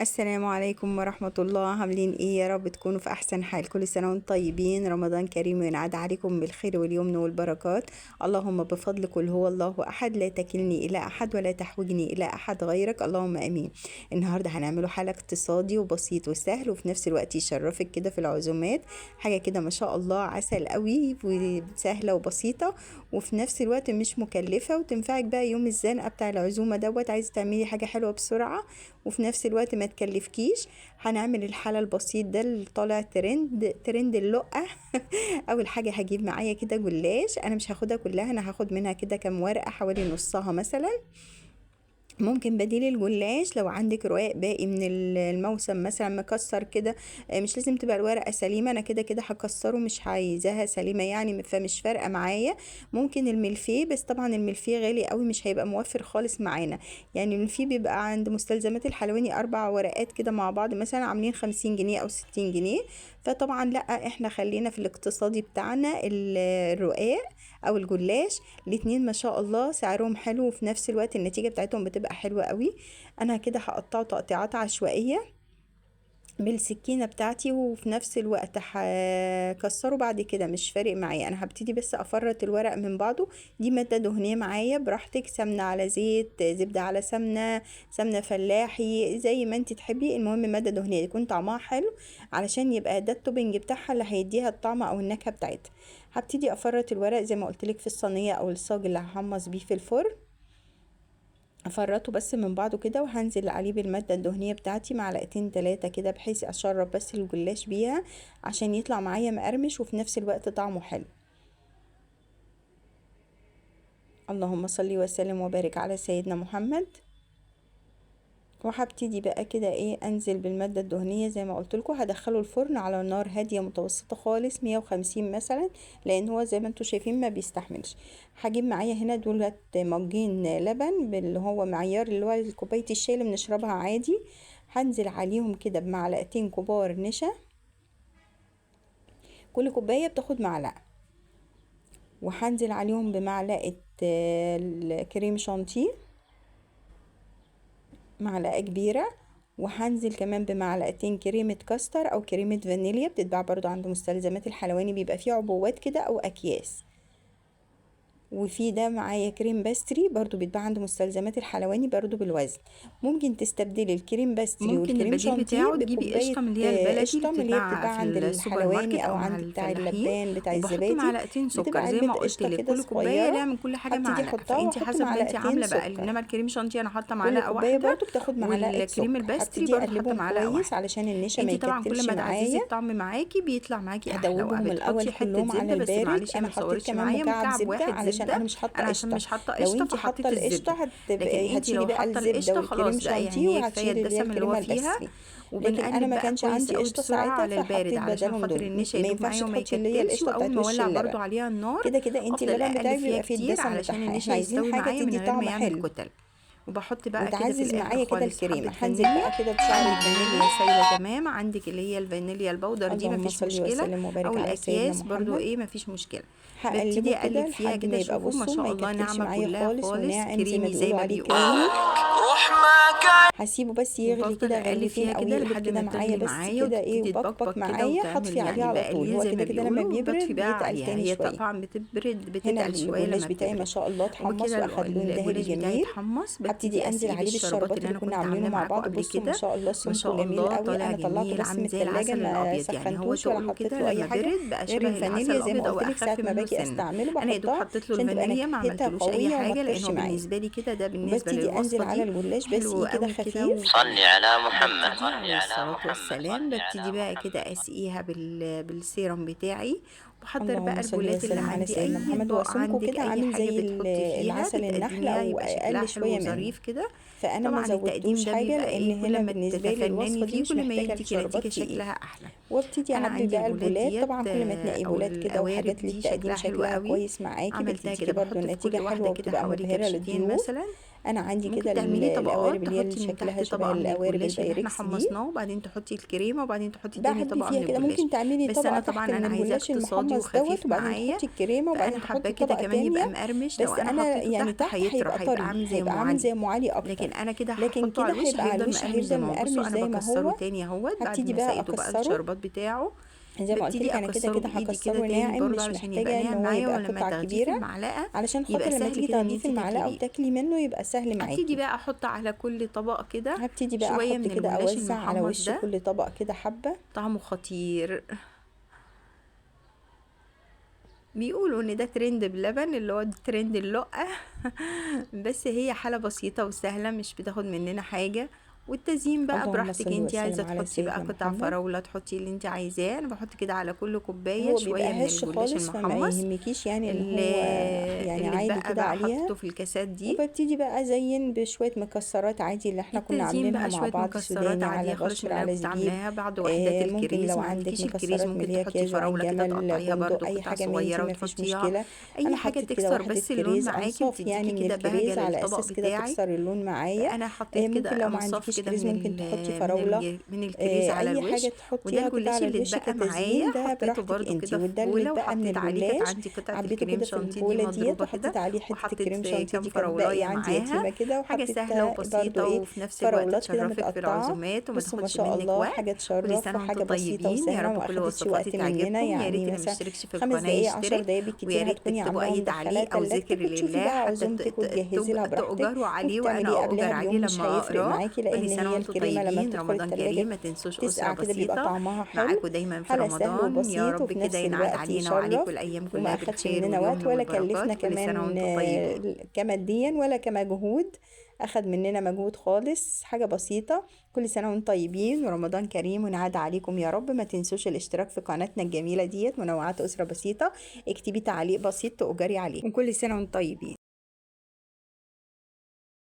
السلام عليكم ورحمة الله. عاملين ايه؟ يا رب تكونوا في احسن حال. كل سنة وانتم طيبين. رمضان كريم وينعاد عليكم بالخير واليمن والبركات. اللهم بفضل قل هو الله احد لا تكلني الى احد ولا تحوجني الى احد غيرك، اللهم امين. النهاردة هنعمله حالة اقتصادي وبسيط وسهل وفي نفس الوقت يشرفك كده في العزومات. حاجة كده ما شاء الله عسل قوي وسهلة وبسيطة وفي نفس الوقت مش مكلفة، وتنفعك بقى يوم الزنقة بتاع العزومة عايز تعملي حاجة حلوة بسرعة وفي نفس الوقت ما تكلفكيش. هنعمل الحالة البسيط ده اللي طالع ترند اللقة. اول حاجة هجيب معايا كده جلاش. انا مش هاخدها كلها، انا هاخد منها كده كام ورقة، حوالي نصها مثلا. ممكن بديل الجلاش لو عندك رواق باقي من الموسم مثلا مكسر كده. مش لازم تبقى الورقة سليمة، انا كده كده هكسره، مش عايزاها سليمة يعني، فمش فارقة معايا. ممكن الملفيه، بس طبعا الملفيه غالي قوي، مش هيبقى موفر خالص معانا. يعني الملفيه بيبقى عند مستلزمات الحلواني 4 ورقات كده مع بعض مثلا عاملين 50 جنيه او 60 جنيه. فطبعا لا، احنا خلينا في الاقتصادي بتاعنا الرقاق او الجلاش. الاتنين ما شاء الله سعرهم حلو وفي نفس الوقت النتيجة بتاعتهم بتبقى حلوة قوي. انا كده هقطعه تقطيعات عشوائية بالسكينة بتاعتي وفي نفس الوقت هكسره بعد كده، مش فارق معايا. انا هبتدي بس افرط الورق من بعضه. دي مادة دهنية معايا براحتك، سمنة على زيت، زبدة على سمنة، سمنة فلاحي زي ما انت تحبي. المهم مادة دهنية يكون طعمها حلو علشان يبقى ده التوبنج بتاعها اللي هيديها الطعم او النكهة بتاعتها. هبتدي افرط الورق زي ما قلتلك في الصينية او الصاج اللي هحمص بيه في الفرن. افرطه بس من بعضه كده وهنزل عليه بالمادة الدهنية بتاعتي معلقتين 3 كده، بحيث اشرب بس الجلاش بيها عشان يطلع معايا مقرمش وفي نفس الوقت طعمه حلو. اللهم صل وسلم وبارك على سيدنا محمد. وهبتدي بقى كده انزل بالمادة الدهنية زي ما قلت لكم. هدخله الفرن على نار هادية متوسطة خالص 150 مثلا، لان هو زي ما انتم شايفين ما بيستحملش. هجيب معايا هنا دولت مجين لبن اللي هو معيار، اللي هو كوباية الشاي اللي بنشربها عادي. هنزل عليهم كده بمعلقتين كبار نشا، كل كوباية بتاخد معلقة. وهنزل عليهم بمعلقة كريم شانتيه، معلقة كبيرة. وهنزل كمان بمعلقتين كريمة كاستر او كريمة فانيليا، بتتباع برضو عند مستلزمات الحلواني، بيبقى فيه عبوات كده او اكياس. وفي ده معايا كريم باستري برضو بيتباع عند مستلزمات الحلواني برضو بالوزن. ممكن تستبدلي الكريم باستري ممكن والكريم البديل شانتيه بتاعه تجيبي بكوباية قشطة من اللي هي البلدي اللي قشطة من اللي هي بتتباع بتتباع في عند السوبر ماركت الحلواني او او مع عند بتاع الفلاحين. اللبان بتاع وبحط الزبادي. معلقتين بتبقى سكر زي علبة ما قلت قشطة لك، كده كل كوبايه صغيرة. ليها من كل حاجه هبتدي معلقه، احطها فانتي واحط حسب ما انتي معلقتين عامله بقى. سكر. انما الكريم شانتيه انا حاطه كل معلقه كوباية واحده، برضو بتاخد معلقة والكريم سكر. الباستري هبتدي برضو حاطه اقلبهم معلقه كويس واحده. علشان النشا ما انتي طبعا كل يكتلش ما تعززي معايا. الطعم معاكي بيطلع معاكي احلى، هدوبهم الاول وبتحطي حته كلهم على زبده، بس البارد. معلش هي انا ما حطيت تصورش كمان معايا مكعب مكعب زبدة واحد علشان انا زبده. مش حاطة انا عشان قشطة. مش حاطه لو قشطه انتي فحطيت حاطة القشطة الزبده. لكن انتي هتشيلي لو بقى حاطه الزبدة القشطه والكريم خلاص بقى، شانتيه يعني هي كفايه وهتشيلي اللي هي الدسم اللي هو الكريمة فيها. البستري. لكن انا وبنقلب ما بقى كانش عندي كويس قوي قشطة بسرعه ساعتها على البارد فحطيت علشان بدلهم خاطر دول. النشا ما يدوب ينفعش معايا وما تحطي اللي هي يكتلش. القشطة واول بتاعت ما وش اولع اللبن. برضو عليها النار كده كده انتي افضل اللبن اقلب بتاعك فيها بيبقى فيه كتير الدسم علشان بتاعها. النشا احنا عايزين يستوي حاجة معايا تدي من غير ما طعم يعمل حلو كتل. وبحط بقى كده في وتعزز الاخر معايا كده خالص حبة الكريمة. هنزل فانيليا. بقى كده بشعر عندك فانيليا الفانيليا. سايلة تمام، عندك اللي هي الفانيليا البودر دي اللهم مفيش صل مشكلة، وسلم وبارك او على سيدنا الاكياس برضو محمد. مفيش مشكلة. هقلبه ببتدي كده اقلب فيها لحد ما كده، يبقى شوفوا ما بصوا ما شاء الله يكتلش ناعمة معايا كلها خالص خالص، وناعم زي ما كريمي زي بيقولوا ما عليه بيقولوا. كريمي. هسيبه بس يغلي وبفضل كده اقلب غلوتين فيها او كده يقلب لحد كده ما معايا تغلي بس معايا كده وتبتدي يبقبق تبقبق كده معايا. وتعمل هطفي عليه يعني على طول. بقليه هو زي كده ما كده لما بيقولوا، وبتطفي بيبرد بقى بيتقل عليها. تاني هي شوية. طبعا بتبرد، هنا بتتقل شوية الجلاش لما بتاعي ما بتبرد. شاء الله اتحمص وبكده واخد لون ذهبي الجلاش بتاعي جميل. اتحمص، هبتدي ببتدي انزل اسقيه عليه بالشربات بالشربات اللي اللي انا كنا كنت عاملينه عاملاه مع معاكم بعض. قبل بصوا ما كده. شاء الله ما سمكه شاء جميل الله قوي. طالع انا طلعته جميل، بس من عامل زي التلاجة العسل ما الابيض. يعني هو سخنتوش ولا تقوله حطيت كده له اي لما حاجة برد بقى غير شبه العسل الفانيليا. زي ما الابيض او قلت لك ساعة اخف ما منه باجي سنه. استعمله انا يا دوب بحطها حطيت له عشان تبقى الفانيليا، ما نكهتها عملتلوش اي قوية وما حاجه، لان تطرش هو معايا. بالنسبه لي كده ده بالنسبه وببتدي انزل للوصفه على دي الجلاش حلو بسقيه كده قوي كده. خفيف. صلي على محمد. وببتدي عليه الصلاة والسلام، ببتدي بقى كده اسقيها بالسيرم بتاعي. بحضر بقى اللهم صل البولات اللي وسلم على عندي، سيدنا اي محمد. هو اطباق سمكه عندك، كده اي عامل حاجة زي بتحطي فيها العسل النحل بتقدميها او يبقى شكلها اقل حلو شويه منه. وظريف كده. فانا ما طبعا التقديم زودتوش ده حاجه بيبقى لان كل هنا ما بالنسبه لي تتفنني الوصفه دي فيه مش كل ما محتاجه انتي لشربات كراتيكي تقيل. شكلها احلى. وابتدي انا اعبي عندي بقى البولات البولات. ديت طبعا كل ما تنقي او بولات كده القوارب وحاجات دي للتقديم شكلها حلو شكلها قوي. كويس معاكي، عملتها بتديكي كده، برضو بحط في النتيجه كل حلوه واحدة كده وبتبقى حوالي مبهره كرشتين للضيوف. مثلا. انا عندي كده ممكن تعملي القوارب طبقات، اللي هي اللي تحطي من شكلها تحت شبه طبقة من القوارب الجلاش اللي احنا البايركس دي، حمصناه، وبعدين تحطي الكريمة، وبعدين تحطي تاني بعمل طبقة فيها من كده. الجلاش. ممكن تعملي بس طبقة انا طبعا تحت من انا عايزاه الجلاش اقتصادي المحمص دوت، وخفيف وبعدين معايا، تحطي الكريمة، فانا وبعدين حباه تحطي كده طبقة كمان يبقى تانية. مقرمش. لو بس انا انا حطيته يعني تحت تحت هيطرى، هيبقى هيبقى طري، عامل زي ام هيبقى عامل علي. زي ام علي لكن اكتر. انا كده لكن هحطه على كده الوش هيبقى على هيفضل الوش مقرمش زي هيفضل ما هو. بصوا مقرمش انا زي ما بكسره هو. تاني اهوت بعد هبتدي ما بقى سقيته بقى اكسره الشربات بتاعه. زي ما قلت ببتدي لك، انا كده اكسره كده بايدي كده هكسره تاني ناعم، برضه مش علشان يبقى محتاجة ان ناعم هو معايا، يبقى ولما قطع تاخديه في كبيرة، المعلقة علشان خاطر يبقى لما سهل تيجي كده ان تاخديه في انتي المعلقة تاكليه. وتاكلي منه يبقى سهل هبتدي معاكي. بقى احط على كل طبق كده هبتدي بقى شوية احط من كده الجلاش اوزع على المحمص وش ده، كل طبق كده حبة. طعمه خطير. بيقولوا ان ده ترند بلبن، اللي هو ترند اللقة. بس هي حالة بسيطة وسهلة، مش بتاخد مننا حاجة. والتزيين بقى اللهم براحتك، صل انتي عايزة وسلم على تحطي بقى سيدنا قطع محمد. فراولة، تحطي اللي انتي عايزاه. انا بحط كده على كل كوباية هو بيبقى شوية من هش الجلاش خالص، فما المحمص. يهمكيش يعني ان اللي, هو يعني اللي عالي اتبقى كده بقى عليها. حطيته في الكاسات دي. وببتدي بقى ازين بشويه مكسرات عادي اللي احنا كنا التزيين عاملينها بقى مع شوية بعض، مكسرات سوداني عادية على خالص من بشر اللي انا على كنت زبيب. عاملاها بعد وحدات ممكن الكريز. لو ما عندك عندكيش الكريز مكسرات ممكن مليها تحطي كاجو عين فراولة كده جمل تقطعيها بندق برضو اي قطع حاجه من دي صغيرة مفيش وتحطيها. مشكله. اي انا حاجة حطيت كده تكسر واحده بس اللون كريز معاكي انصاف وتديكي يعني من كده بهجة الكريز، على للطبق اساس كده بتاعك. تكسر اللون معايا. فانا حطيت ممكن كده لو ما انصاف عندكيش كده كريز ممكن تحطي فراوله. من الكريز على اي حاجه الوش. وده تحطيها كده الجلاش على اللي الوش اتبقى معايا كتزيين، ده حطيته براحتك برضو انتي. كده في وده اللي بولة، اتبقى من وحطيت عليه كانت الجلاش عندي قطعة عبيته الكريم كده في شانتيه دي البوله ديت، مضروبة كده، وحطيت عليه حته وحطيت الكريم شانتيه كام دي كانت باقيه فراولاية عندي معاها. يتيمه كده، حاجة وحطيت سهلة برضو وبسيطة، ايه وفي نفس الوقت فراولات كده تشرفك في متقطعه. العزومات وما بصوا ما تاخدش شاء منك الله، وقت. حاجه كل تشرف، سنة وانتم وحاجه بسيطه طيبين، يا وسهله، رب وما كل اخدتش وصفاتي وقت مننا. تعجبكم. يا يعني ريت اللي مثلا مشتركش في خمس القناة دقايق 10 يشترك. دقايق ويا بالكتير ريت هتكوني تكتبوا عاملاهم اي مدخلاه تعليق او ذكر تلاجتك، وتشوفي لله، بقى حتى عزومتك وتجهزي لها براحتك. تؤجروا عليه ممكن وانا تعمليه قبلها اؤجر عليه بيوم، مش لما هيفرق اقراه. معاكي، كل لان سنة هي وانتم الكريمه لما طيبين، بتدخل رمضان التلاجة كريم. ما تنسوش أسرة تسقع كده بيبقى بسيطة طعمها حلو. معاكم دايما في حلا سهل رمضان. يا وبسيط، رب وفي كده نفس ينعاد الوقت علينا وعليكم يشرف، الأيام كلها وما اخدش بالخير مننا وقت واليمن ولا كلفنا والبركات. كل سنة كمان وانتم طيبين. كماديا ولا كمجهود. اخد مننا مجهود خالص، حاجة بسيطة. كل سنة وانتم طيبين ورمضان كريم ونعاد عليكم يا رب. ما تنسوش الاشتراك في قناتنا الجميلة ديت، منوعات أسرة بسيطة. اكتبي تعليق بسيط تؤجري عليه. وكل سنة وانتم طيبين.